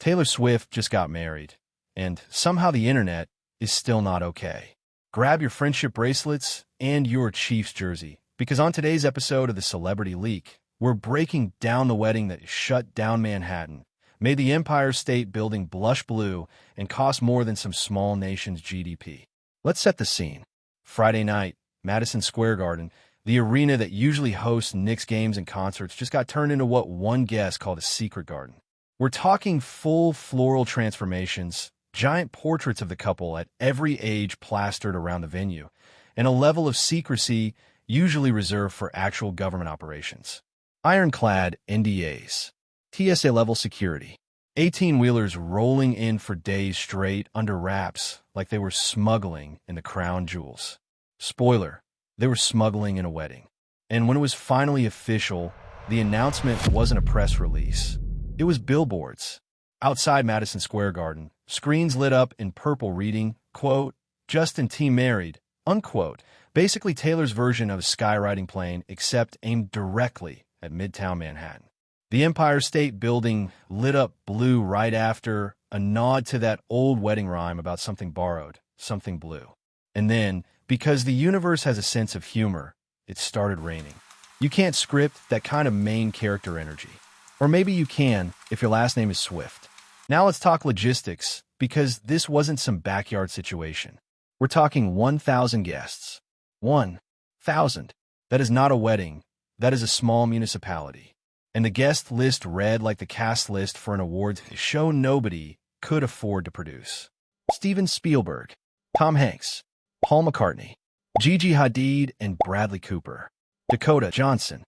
Taylor Swift just got married, and somehow the internet is still not okay. Grab your friendship bracelets and your Chiefs jersey, because on today's episode of the Celebrity Leak, we're breaking down the wedding that shut down Manhattan, made the Empire State Building blush blue, and cost more than some small nation's GDP. Let's set the scene. Friday night, Madison Square Garden, the arena that usually hosts Knicks games and concerts, just got turned into what one guest called a secret garden. We're talking full floral transformations, giant portraits of the couple at every age plastered around the venue, and a level of secrecy usually reserved for actual government operations. Ironclad NDAs, TSA-level security, 18-wheelers rolling in for days straight under wraps like they were smuggling in the crown jewels. Spoiler, they were smuggling in a wedding. And when it was finally official, the announcement wasn't a press release. It was billboards. Outside Madison Square Garden, screens lit up in purple reading, quote, "Justin T. married," unquote. Basically Taylor's version of a skywriting plane, except aimed directly at Midtown Manhattan. The Empire State Building lit up blue right after, a nod to that old wedding rhyme about something borrowed, something blue. And then, because the universe has a sense of humor, it started raining. You can't script that kind of main character energy. Or maybe you can if your last name is Swift. Now let's talk logistics, because this wasn't some backyard situation. We're talking 1,000 guests. 1,000. That is not a wedding. That is a small municipality. And the guest list read like the cast list for an awards show nobody could afford to produce. Steven Spielberg, Tom Hanks, Paul McCartney, Gigi Hadid and Bradley Cooper, Dakota Johnson,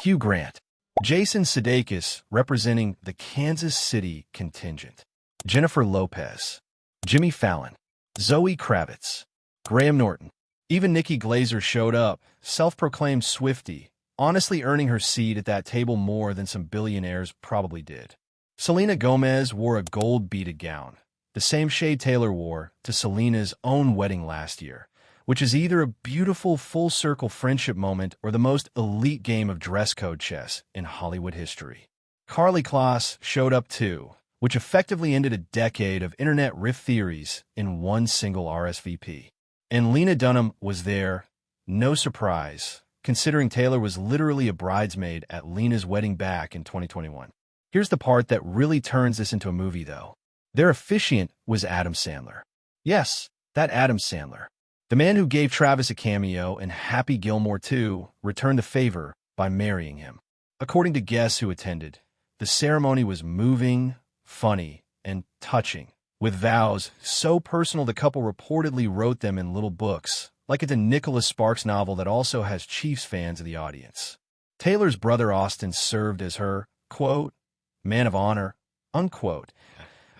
Hugh Grant, Jason Sudeikis representing the Kansas City contingent, Jennifer Lopez, Jimmy Fallon, Zoe Kravitz, Graham Norton. Even Nikki Glaser showed up, self-proclaimed Swiftie, honestly earning her seat at that table more than some billionaires probably did. Selena Gomez wore a gold beaded gown, the same shade Taylor wore to Selena's own wedding last year, which is either a beautiful full-circle friendship moment or the most elite game of dress code chess in Hollywood history. Karlie Kloss showed up too, which effectively ended a decade of internet riff theories in one single RSVP. And Lena Dunham was there, no surprise, considering Taylor was literally a bridesmaid at Lena's wedding back in 2021. Here's the part that really turns this into a movie, though. Their officiant was Adam Sandler. Yes, that Adam Sandler. The man who gave Travis a cameo and Happy Gilmore 2 returned the favor by marrying him. According to guests who attended, the ceremony was moving, funny, and touching, with vows so personal the couple reportedly wrote them in little books, like it's a Nicholas Sparks novel that also has Chiefs fans in the audience. Taylor's brother Austin served as her, quote, man of honor, unquote.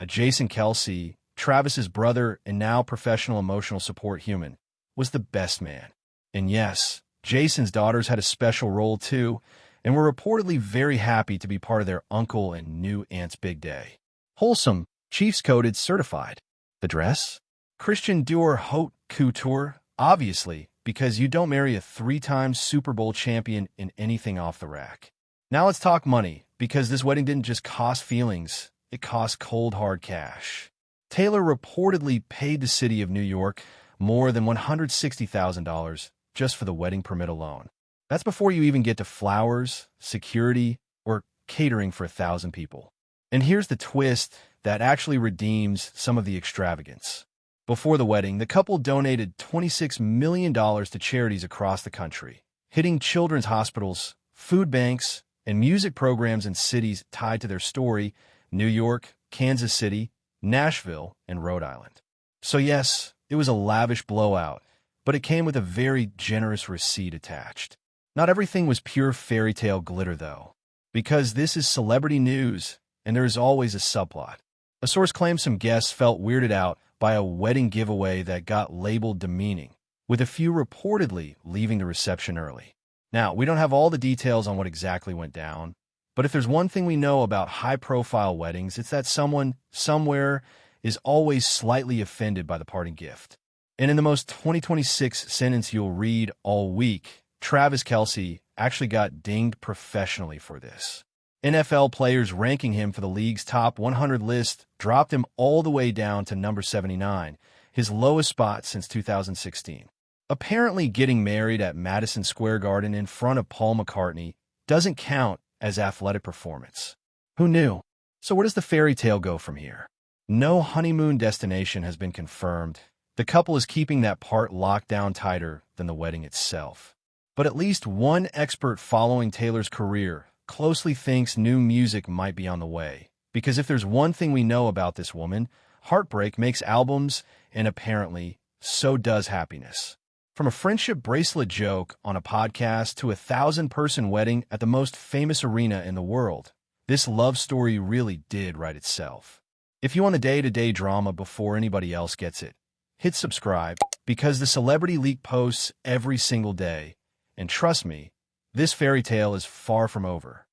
Jason Kelce, Travis's brother and now professional emotional support human, was the best man. And yes, Jason's daughters had a special role too, and were reportedly very happy to be part of their uncle and new aunt's big day. Wholesome, Chiefs-coded, certified. The dress? Christian Dior Haute Couture, obviously, because you don't marry a 3-time Super Bowl champion in anything off the rack. Now let's talk money, because this wedding didn't just cost feelings, it cost cold hard cash. Taylor reportedly paid the city of New York more than $160,000 just for the wedding permit alone. That's before you even get to flowers, security, or catering for 1,000 people. And here's the twist that actually redeems some of the extravagance. Before the wedding, the couple donated $26 million to charities across the country, hitting children's hospitals, food banks, and music programs in cities tied to their story: New York, Kansas City, Nashville, and Rhode Island. So yes, it was a lavish blowout, but it came with a very generous receipt attached. Not everything was pure fairy tale glitter, though, because this is celebrity news, and there is always a subplot. A source claims some guests felt weirded out by a wedding giveaway that got labeled demeaning, with a few reportedly leaving the reception early. Now, we don't have all the details on what exactly went down, but if there's one thing we know about high-profile weddings, it's that someone, somewhere, is always slightly offended by the parting gift. And in the most 2026 sentence you'll read all week, Travis Kelce actually got dinged professionally for this. NFL players ranking him for the league's top 100 list dropped him all the way down to number 79, his lowest spot since 2016. Apparently, getting married at Madison Square Garden in front of Paul McCartney doesn't count as athletic performance. Who knew? So where does the fairy tale go from here? No honeymoon destination has been confirmed. The couple is keeping that part locked down tighter than the wedding itself. But at least one expert following Taylor's career closely thinks new music might be on the way. Because if there's one thing we know about this woman, heartbreak makes albums, and apparently, so does happiness. From a friendship bracelet joke on a podcast to a 1,000-person wedding at the most famous arena in the world, this love story really did write itself. If you want the day-to-day drama before anybody else gets it, hit subscribe, because the Celebrity Leak posts every single day. And trust me, this fairy tale is far from over.